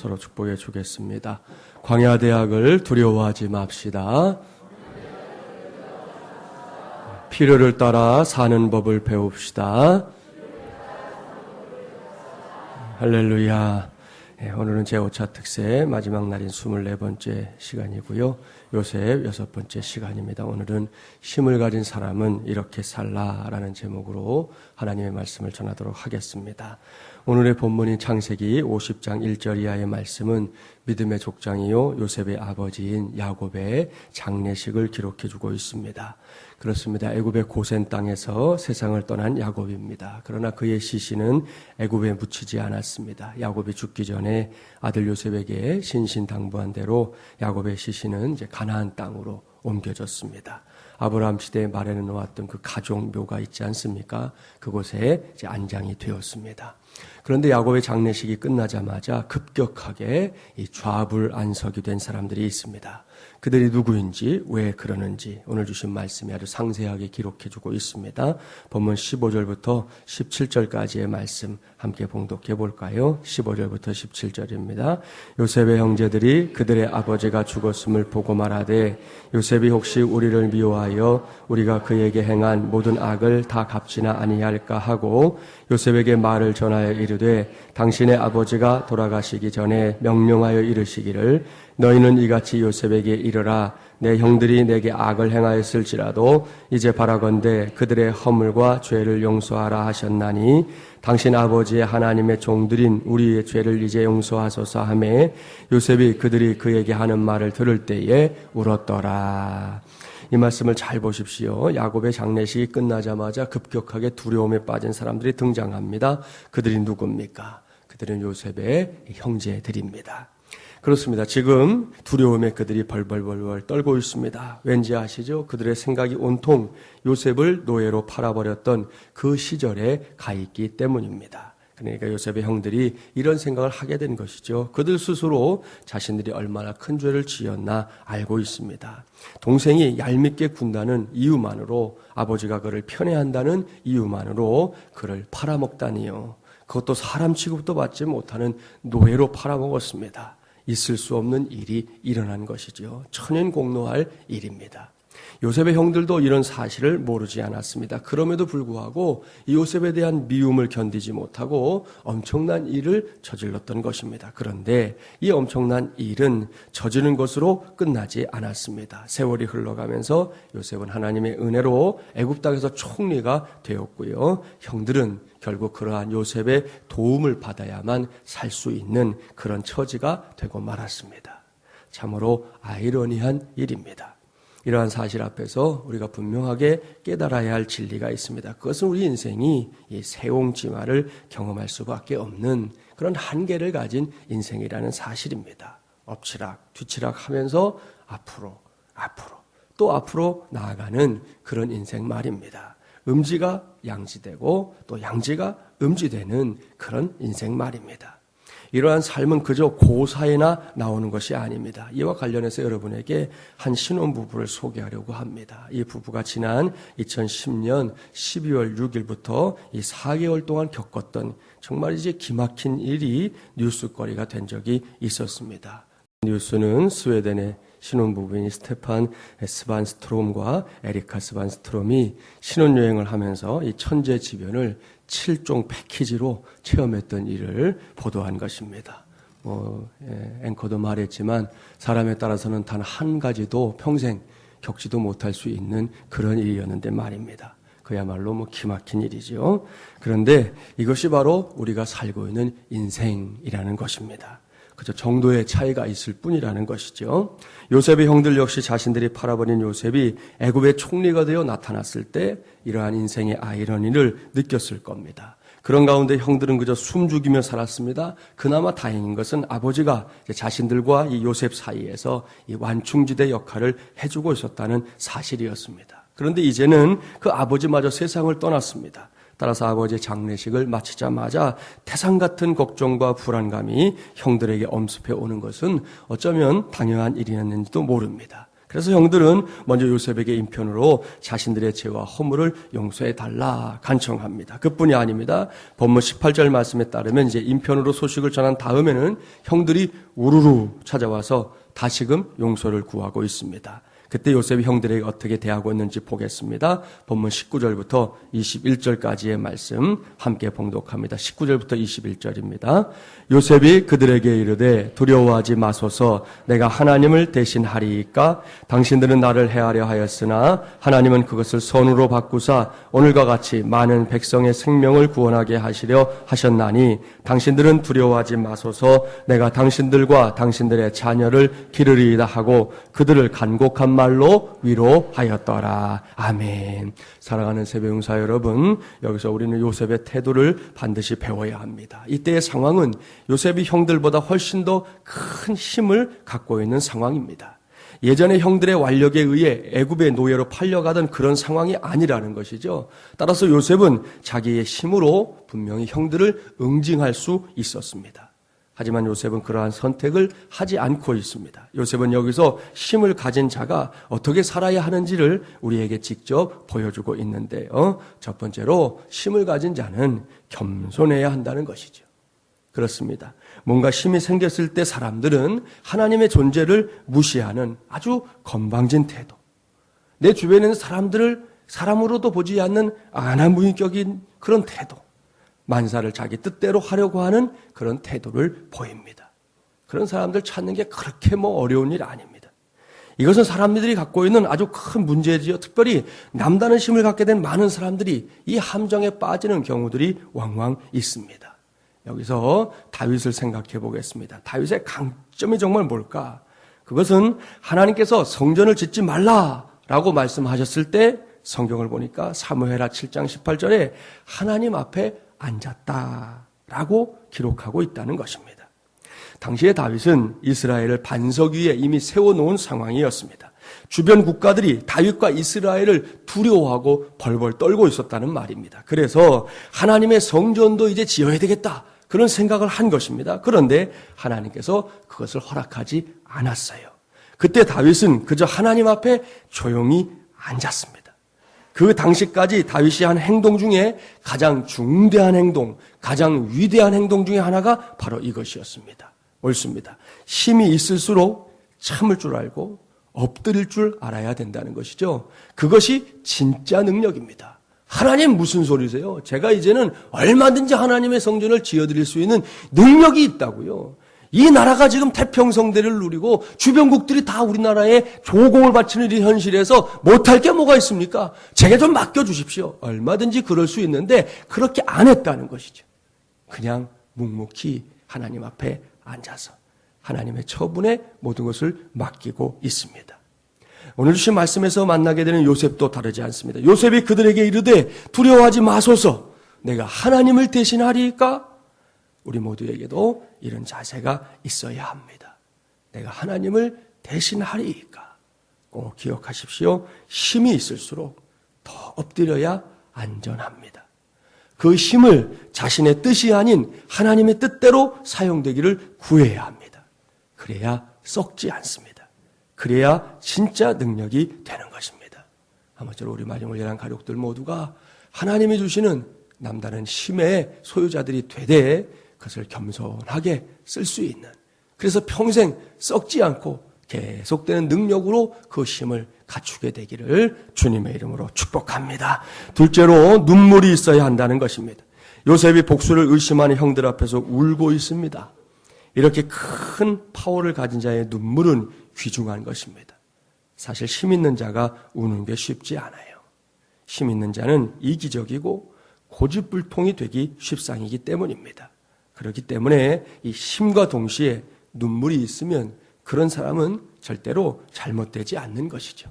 서로 축복해 주겠습니다. 광야대학을 두려워하지 맙시다. 필요를 따라 사는 법을 배웁시다. 할렐루야. 오늘은 제5차 특세 마지막 날인 24번째 시간이고요. 요셉 6번째 시간입니다. 오늘은 힘을 가진 사람은 이렇게 살라라는 제목으로 하나님의 말씀을 전하도록 하겠습니다. 오늘의 본문인 창세기 50장 1절 이하의 말씀은 믿음의 족장이요 요셉의 아버지인 야곱의 장례식을 기록해주고 있습니다. 그렇습니다. 애굽의 고센 땅에서 세상을 떠난 야곱입니다. 그러나 그의 시신은 애굽에 묻히지 않았습니다. 야곱이 죽기 전에 아들 요셉에게 신신당부한 대로 야곱의 시신은 이제 가나안 땅으로 옮겨졌습니다. 아브라함 시대에 마련해 놓았던 그 가족 묘가 있지 않습니까? 그곳에 이제 안장이 되었습니다. 그런데 야곱의 장례식이 끝나자마자 급격하게 이 좌불안석이 된 사람들이 있습니다. 그들이 누구인지 왜 그러는지 오늘 주신 말씀이 아주 상세하게 기록해주고 있습니다. 본문 15절부터 17절까지의 말씀 함께 봉독해 볼까요? 15절부터 17절입니다. 요셉의 형제들이 그들의 아버지가 죽었음을 보고 말하되 요셉이 혹시 우리를 미워하여 우리가 그에게 행한 모든 악을 다 갚지나 아니할까 하고 요셉에게 말을 전하여 이르되 당신의 아버지가 돌아가시기 전에 명령하여 이르시기를 너희는 이같이 요셉에게 이르라 내 형들이 내게 악을 행하였을지라도 이제 바라건대 그들의 허물과 죄를 용서하라 하셨나니 당신 아버지의 하나님의 종들인 우리의 죄를 이제 용서하소서 하매 요셉이 그들이 그에게 하는 말을 들을 때에 울었더라. 이 말씀을 잘 보십시오. 야곱의 장례식이 끝나자마자 급격하게 두려움에 빠진 사람들이 등장합니다. 그들이 누굽니까? 그들은 요셉의 형제들입니다. 그렇습니다. 지금 두려움에 그들이 벌벌벌 떨고 있습니다. 왠지 아시죠? 그들의 생각이 온통 요셉을 노예로 팔아버렸던 그 시절에 가 있기 때문입니다. 그러니까 요셉의 형들이 이런 생각을 하게 된 것이죠. 그들 스스로 자신들이 얼마나 큰 죄를 지었나 알고 있습니다. 동생이 얄밉게 군다는 이유만으로 아버지가 그를 편애한다는 이유만으로 그를 팔아먹다니요. 그것도 사람 취급도 받지 못하는 노예로 팔아먹었습니다. 있을 수 없는 일이 일어난 것이죠. 천연공노할 일입니다. 요셉의 형들도 이런 사실을 모르지 않았습니다. 그럼에도 불구하고 이 요셉에 대한 미움을 견디지 못하고 엄청난 일을 저질렀던 것입니다. 그런데 이 엄청난 일은 저지른 것으로 끝나지 않았습니다. 세월이 흘러가면서 요셉은 하나님의 은혜로 애굽 땅에서 총리가 되었고요. 형들은 결국 그러한 요셉의 도움을 받아야만 살 수 있는 그런 처지가 되고 말았습니다. 참으로 아이러니한 일입니다. 이러한 사실 앞에서 우리가 분명하게 깨달아야 할 진리가 있습니다. 그것은 우리 인생이 이 세옹지마를 경험할 수밖에 없는 그런 한계를 가진 인생이라는 사실입니다. 엎치락 뒤치락 하면서 앞으로 또 앞으로 나아가는 그런 인생 말입니다. 음지가 양지되고 또 양지가 음지되는 그런 인생 말입니다. 이러한 삶은 그저 고사에나 나오는 것이 아닙니다. 이와 관련해서 여러분에게 한 신혼부부를 소개하려고 합니다. 이 부부가 지난 2010년 12월 6일부터 이 4개월 동안 겪었던 정말 이제 기막힌 일이 뉴스거리가 된 적이 있었습니다. 뉴스는 스웨덴의 신혼부부인 스테판 스반스트롬과 에리카 스반스트롬이 신혼여행을 하면서 이 천재지변을 7종 패키지로 체험했던 일을 보도한 것입니다. 앵커도 말했지만 사람에 따라서는 단 한 가지도 평생 겪지도 못할 수 있는 그런 일이었는데 말입니다. 그야말로 기막힌 일이죠. 그런데 이것이 바로 우리가 살고 있는 인생이라는 것입니다. 그저 정도의 차이가 있을 뿐이라는 것이죠. 요셉의 형들 역시 자신들이 팔아버린 요셉이 애굽의 총리가 되어 나타났을 때 이러한 인생의 아이러니를 느꼈을 겁니다. 그런 가운데 형들은 그저 숨죽이며 살았습니다. 그나마 다행인 것은 아버지가 자신들과 이 요셉 사이에서 이 완충지대 역할을 해주고 있었다는 사실이었습니다. 그런데 이제는 그 아버지마저 세상을 떠났습니다. 따라서 아버지의 장례식을 마치자마자 태산 같은 걱정과 불안감이 형들에게 엄습해 오는 것은 어쩌면 당연한 일이었는지도 모릅니다. 그래서 형들은 먼저 요셉에게 인편으로 자신들의 죄와 허물을 용서해달라 간청합니다. 그뿐이 아닙니다. 본문 18절 말씀에 따르면 이제 인편으로 소식을 전한 다음에는 형들이 우르르 찾아와서 다시금 용서를 구하고 있습니다. 그때 요셉이 형들에게 어떻게 대하고 있는지 보겠습니다. 본문 19절부터 21절까지의 말씀 함께 봉독합니다. 19절부터 21절입니다. 요셉이 그들에게 이르되 두려워하지 마소서 내가 하나님을 대신하리이까 당신들은 나를 해하려 하였으나 하나님은 그것을 선으로 바꾸사 오늘과 같이 많은 백성의 생명을 구원하게 하시려 하셨나니 당신들은 두려워하지 마소서 내가 당신들과 당신들의 자녀를 기르리이다 하고 그들을 간곡한 말로 위로하였더라. 아멘. 사랑하는 세배용사 여러분, 여기서 우리는 요셉의 태도를 반드시 배워야 합니다. 이때의 상황은 요셉이 형들보다 훨씬 더 큰 힘을 갖고 있는 상황입니다. 예전에 형들의 완력에 의해 애굽의 노예로 팔려가던 그런 상황이 아니라는 것이죠. 따라서 요셉은 자기의 힘으로 분명히 형들을 응징할 수 있었습니다. 하지만 요셉은 그러한 선택을 하지 않고 있습니다. 요셉은 여기서 힘을 가진 자가 어떻게 살아야 하는지를 우리에게 직접 보여주고 있는데요. 첫 번째로 힘을 가진 자는 겸손해야 한다는 것이죠. 그렇습니다. 뭔가 힘이 생겼을 때 사람들은 하나님의 존재를 무시하는 아주 건방진 태도. 내 주변에 있는 사람들을 사람으로도 보지 않는 아나무인격인 그런 태도. 만사를 자기 뜻대로 하려고 하는 그런 태도를 보입니다. 그런 사람들 찾는 게 그렇게 어려운 일 아닙니다. 이것은 사람들이 갖고 있는 아주 큰 문제지요. 특별히 남다른 힘을 갖게 된 많은 사람들이 이 함정에 빠지는 경우들이 왕왕 있습니다. 여기서 다윗을 생각해 보겠습니다. 다윗의 강점이 정말 뭘까? 그것은 하나님께서 성전을 짓지 말라라고 말씀하셨을 때 성경을 보니까 사무엘하 7장 18절에 하나님 앞에 앉았다라고 기록하고 있다는 것입니다. 당시에 다윗은 이스라엘을 반석 위에 이미 세워놓은 상황이었습니다. 주변 국가들이 다윗과 이스라엘을 두려워하고 벌벌 떨고 있었다는 말입니다. 그래서 하나님의 성전도 이제 지어야 되겠다 그런 생각을 한 것입니다. 그런데 하나님께서 그것을 허락하지 않았어요. 그때 다윗은 그저 하나님 앞에 조용히 앉았습니다. 그 당시까지 다윗이 한 행동 중에 가장 중대한 행동, 가장 위대한 행동 중에 하나가 바로 이것이었습니다. 옳습니다. 힘이 있을수록 참을 줄 알고 엎드릴 줄 알아야 된다는 것이죠. 그것이 진짜 능력입니다. 하나님 무슨 소리세요? 제가 이제는 얼마든지 하나님의 성전을 지어드릴 수 있는 능력이 있다고요. 이 나라가 지금 태평성대를 누리고 주변국들이 다 우리나라에 조공을 바치는 이 현실에서 못할 게 뭐가 있습니까? 제게 좀 맡겨주십시오. 얼마든지 그럴 수 있는데 그렇게 안 했다는 것이죠. 그냥 묵묵히 하나님 앞에 앉아서 하나님의 처분에 모든 것을 맡기고 있습니다. 오늘 주신 말씀에서 만나게 되는 요셉도 다르지 않습니다. 요셉이 그들에게 이르되 두려워하지 마소서 내가 하나님을 대신하리이까? 우리 모두에게도 이런 자세가 있어야 합니다. 내가 하나님을 대신하리이까? 꼭 기억하십시오. 힘이 있을수록 더 엎드려야 안전합니다. 그 힘을 자신의 뜻이 아닌 하나님의 뜻대로 사용되기를 구해야 합니다. 그래야 썩지 않습니다. 그래야 진짜 능력이 되는 것입니다. 아무쪼록 우리 마지막을 위한 가족들 모두가 하나님이 주시는 남다른 힘의 소유자들이 되되 그것을 겸손하게 쓸 수 있는, 그래서 평생 썩지 않고 계속되는 능력으로 그 힘을 갖추게 되기를 주님의 이름으로 축복합니다. 둘째로 눈물이 있어야 한다는 것입니다. 요셉이 복수를 의심하는 형들 앞에서 울고 있습니다. 이렇게 큰 파워를 가진 자의 눈물은 귀중한 것입니다. 사실 힘 있는 자가 우는 게 쉽지 않아요. 힘 있는 자는 이기적이고 고집불통이 되기 쉽상이기 때문입니다. 그렇기 때문에 이 힘과 동시에 눈물이 있으면 그런 사람은 절대로 잘못되지 않는 것이죠.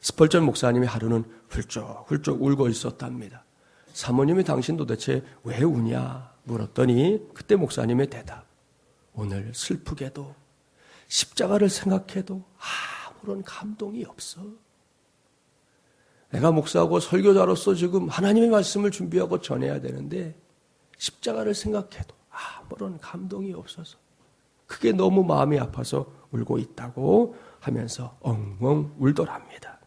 스펄전 목사님이 하루는 훌쩍훌쩍 울고 있었답니다. 사모님이 당신 도대체 왜 우냐 물었더니 그때 목사님의 대답, 오늘 슬프게도 십자가를 생각해도 아무런 감동이 없어. 내가 목사하고 설교자로서 지금 하나님의 말씀을 준비하고 전해야 되는데 십자가를 생각해도 아무런 감동이 없어서 그게 너무 마음이 아파서 울고 있다고 하면서 엉엉 울더랍니다.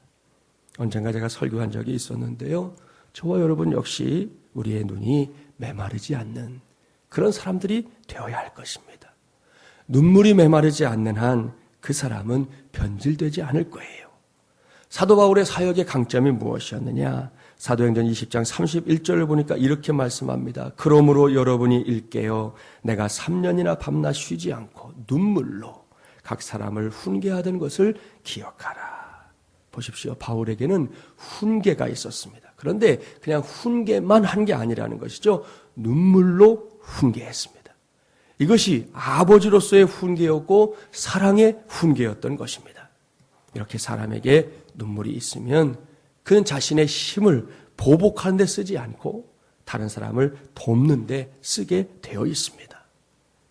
언젠가 제가 설교한 적이 있었는데요. 저와 여러분 역시 우리의 눈이 메마르지 않는 그런 사람들이 되어야 할 것입니다. 눈물이 메마르지 않는 한 그 사람은 변질되지 않을 거예요. 사도 바울의 사역의 강점이 무엇이었느냐? 사도행전 20장 31절을 보니까 이렇게 말씀합니다. 그러므로 여러분이 일깨어 내가 3년이나 밤낮 쉬지 않고 눈물로 각 사람을 훈계하던 것을 기억하라. 보십시오. 바울에게는 훈계가 있었습니다. 그런데 그냥 훈계만 한 게 아니라는 것이죠. 눈물로 훈계했습니다. 이것이 아버지로서의 훈계였고 사랑의 훈계였던 것입니다. 이렇게 사람에게 눈물이 있으면 그는 자신의 힘을 보복하는 데 쓰지 않고 다른 사람을 돕는 데 쓰게 되어 있습니다.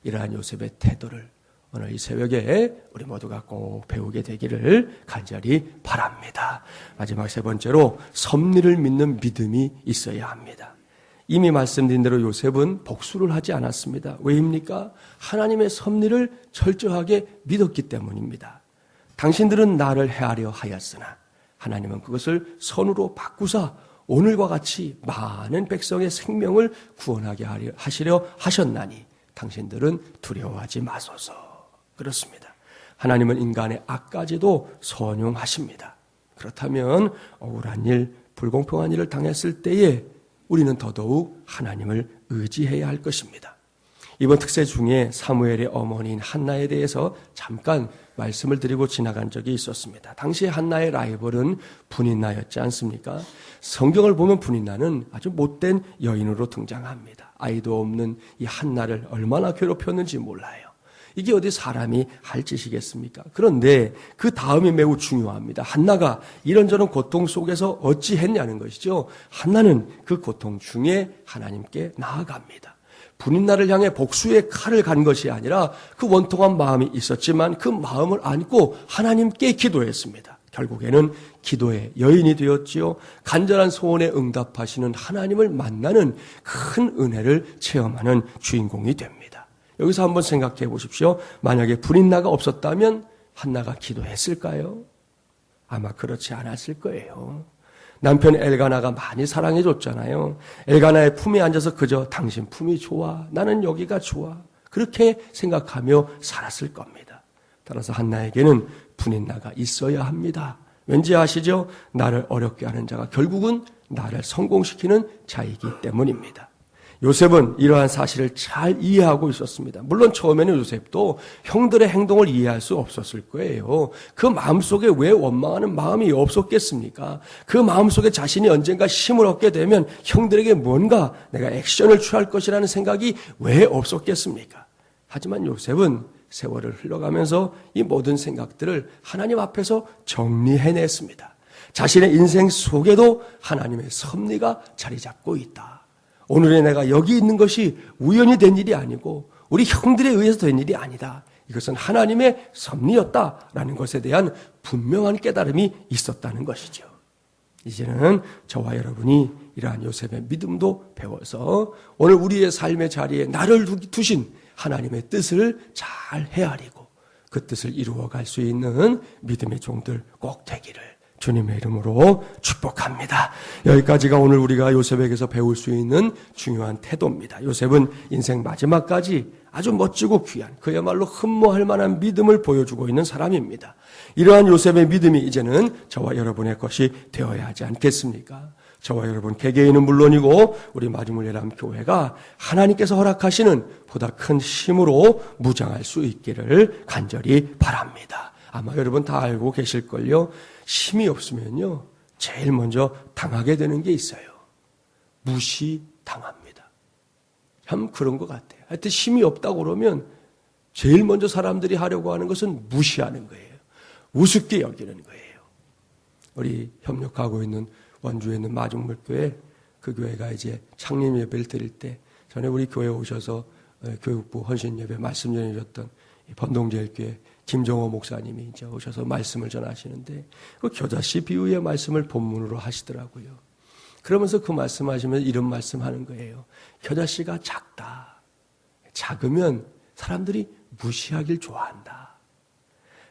이러한 요셉의 태도를 오늘 이 새벽에 우리 모두가 꼭 배우게 되기를 간절히 바랍니다. 마지막 세 번째로 섭리를 믿는 믿음이 있어야 합니다. 이미 말씀드린 대로 요셉은 복수를 하지 않았습니다. 왜입니까? 하나님의 섭리를 철저하게 믿었기 때문입니다. 당신들은 나를 해하려 하였으나 하나님은 그것을 선으로 바꾸사 오늘과 같이 많은 백성의 생명을 구원하게 하시려 하셨나니 당신들은 두려워하지 마소서. 그렇습니다. 하나님은 인간의 악까지도 선용하십니다. 그렇다면 억울한 일, 불공평한 일을 당했을 때에 우리는 더더욱 하나님을 의지해야 할 것입니다. 이번 특세 중에 사무엘의 어머니인 한나에 대해서 잠깐 말씀을 드리고 지나간 적이 있었습니다. 당시에 한나의 라이벌은 분인나였지 않습니까? 성경을 보면 분인나는 아주 못된 여인으로 등장합니다. 아이도 없는 이 한나를 얼마나 괴롭혔는지 몰라요. 이게 어디 사람이 할 짓이겠습니까? 그런데 그 다음이 매우 중요합니다. 한나가 이런저런 고통 속에서 어찌 했냐는 것이죠. 한나는 그 고통 중에 하나님께 나아갑니다. 분인나를 향해 복수의 칼을 간 것이 아니라 그 원통한 마음이 있었지만 그 마음을 안고 하나님께 기도했습니다. 결국에는 기도의 여인이 되었지요. 간절한 소원에 응답하시는 하나님을 만나는 큰 은혜를 체험하는 주인공이 됩니다. 여기서 한번 생각해 보십시오. 만약에 분인나가 없었다면 한나가 기도했을까요? 아마 그렇지 않았을 거예요. 남편 엘가나가 많이 사랑해 줬잖아요. 엘가나의 품에 앉아서 그저 당신 품이 좋아, 나는 여기가 좋아, 그렇게 생각하며 살았을 겁니다. 따라서 한나에게는 분인나가 있어야 합니다. 왠지 아시죠? 나를 어렵게 하는 자가 결국은 나를 성공시키는 자이기 때문입니다. 요셉은 이러한 사실을 잘 이해하고 있었습니다. 물론 처음에는 요셉도 형들의 행동을 이해할 수 없었을 거예요. 그 마음속에 왜 원망하는 마음이 없었겠습니까? 그 마음속에 자신이 언젠가 힘을 얻게 되면 형들에게 뭔가 내가 액션을 취할 것이라는 생각이 왜 없었겠습니까? 하지만 요셉은 세월을 흘러가면서 이 모든 생각들을 하나님 앞에서 정리해냈습니다. 자신의 인생 속에도 하나님의 섭리가 자리 잡고 있다. 오늘의 내가 여기 있는 것이 우연히 된 일이 아니고 우리 형들에 의해서 된 일이 아니다. 이것은 하나님의 섭리였다라는 것에 대한 분명한 깨달음이 있었다는 것이죠. 이제는 저와 여러분이 이러한 요셉의 믿음도 배워서 오늘 우리의 삶의 자리에 나를 두신 하나님의 뜻을 잘 헤아리고 그 뜻을 이루어갈 수 있는 믿음의 종들 꼭 되기를 주님의 이름으로 축복합니다. 여기까지가 오늘 우리가 요셉에게서 배울 수 있는 중요한 태도입니다. 요셉은 인생 마지막까지 아주 멋지고 귀한 그야말로 흠모할 만한 믿음을 보여주고 있는 사람입니다. 이러한 요셉의 믿음이 이제는 저와 여러분의 것이 되어야 하지 않겠습니까? 저와 여러분 개개인은 물론이고 우리 마지못예람 교회가 하나님께서 허락하시는 보다 큰 힘으로 무장할 수 있기를 간절히 바랍니다. 아마 여러분 다 알고 계실걸요. 힘이 없으면요 제일 먼저 당하게 되는 게 있어요. 무시당합니다. 참 그런 것 같아요. 하여튼 힘이 없다고 그러면 제일 먼저 사람들이 하려고 하는 것은 무시하는 거예요. 우습게 여기는 거예요. 우리 협력하고 있는 원주에 있는 마중물교회, 그 교회가 이제 창립 예배를 드릴 때 전에 우리 교회에 오셔서 교육부 헌신 예배 말씀 전해주셨던 번동제일교회 김정호 목사님이 이제 오셔서 말씀을 전하시는데 그 겨자씨 비유의 말씀을 본문으로 하시더라고요. 그러면서 그 말씀하시면서 이런 말씀하는 거예요. 겨자씨가 작다. 작으면 사람들이 무시하길 좋아한다.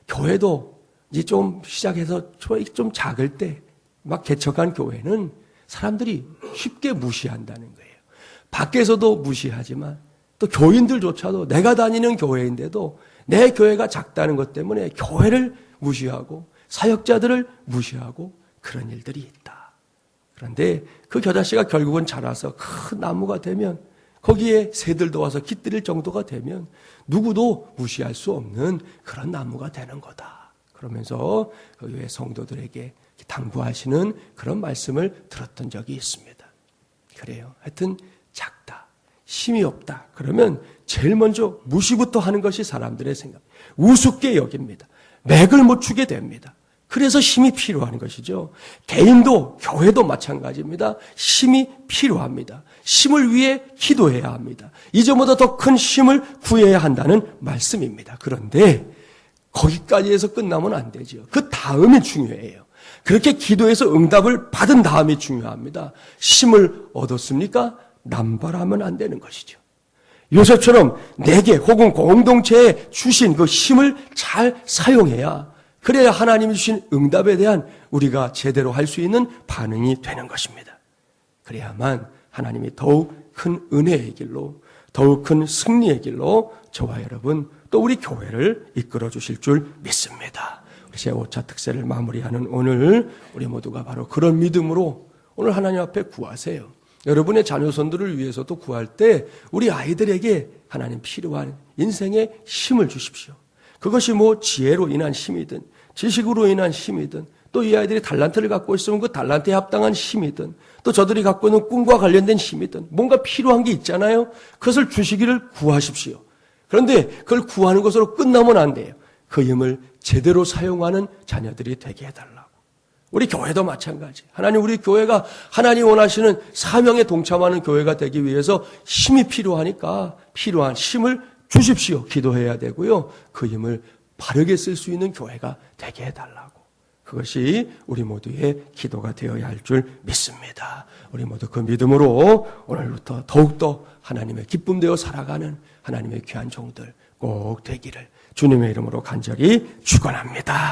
교회도 이제 좀 시작해서 좀 작을 때 막 개척한 교회는 사람들이 쉽게 무시한다는 거예요. 밖에서도 무시하지만 또 교인들조차도 내가 다니는 교회인데도 내 교회가 작다는 것 때문에 교회를 무시하고 사역자들을 무시하고 그런 일들이 있다. 그런데 그 겨자씨가 결국은 자라서 큰 나무가 되면 거기에 새들도 와서 깃들일 정도가 되면 누구도 무시할 수 없는 그런 나무가 되는 거다. 그러면서 그 교회 성도들에게 당부하시는 그런 말씀을 들었던 적이 있습니다. 그래요. 하여튼 작다, 힘이 없다. 그러면 제일 먼저 무시부터 하는 것이 사람들의 생각. 우습게 여깁니다. 맥을 못 추게 됩니다. 그래서 힘이 필요한 것이죠. 개인도 교회도 마찬가지입니다. 힘이 필요합니다. 힘을 위해 기도해야 합니다. 이전보다 더 큰 힘을 구해야 한다는 말씀입니다. 그런데 거기까지 해서 끝나면 안 되죠. 그 다음이 중요해요. 그렇게 기도해서 응답을 받은 다음이 중요합니다. 힘을 얻었습니까? 남발하면 안 되는 것이죠. 요셉처럼 내게 혹은 공동체에 주신 그 힘을 잘 사용해야, 그래야 하나님이 주신 응답에 대한 우리가 제대로 할 수 있는 반응이 되는 것입니다. 그래야만 하나님이 더욱 큰 은혜의 길로, 더욱 큰 승리의 길로 저와 여러분 또 우리 교회를 이끌어 주실 줄 믿습니다. 제5차 특세를 마무리하는 오늘 우리 모두가 바로 그런 믿음으로 오늘 하나님 앞에 구하세요. 여러분의 자녀손들을 위해서도 구할 때 우리 아이들에게 하나님 필요한 인생의 힘을 주십시오. 그것이 뭐 지혜로 인한 힘이든 지식으로 인한 힘이든 또 이 아이들이 달란트를 갖고 있으면 그 달란트에 합당한 힘이든 또 저들이 갖고 있는 꿈과 관련된 힘이든 뭔가 필요한 게 있잖아요. 그것을 주시기를 구하십시오. 그런데 그걸 구하는 것으로 끝나면 안 돼요. 그 힘을 제대로 사용하는 자녀들이 되게 해달라고. 우리 교회도 마찬가지. 하나님, 우리 교회가 하나님 원하시는 사명에 동참하는 교회가 되기 위해서 힘이 필요하니까 필요한 힘을 주십시오. 기도해야 되고요. 그 힘을 바르게 쓸 수 있는 교회가 되게 해달라고. 그것이 우리 모두의 기도가 되어야 할 줄 믿습니다. 우리 모두 그 믿음으로 오늘부터 더욱더 하나님의 기쁨 되어 살아가는 하나님의 귀한 종들 꼭 되기를 주님의 이름으로 간절히 축원합니다.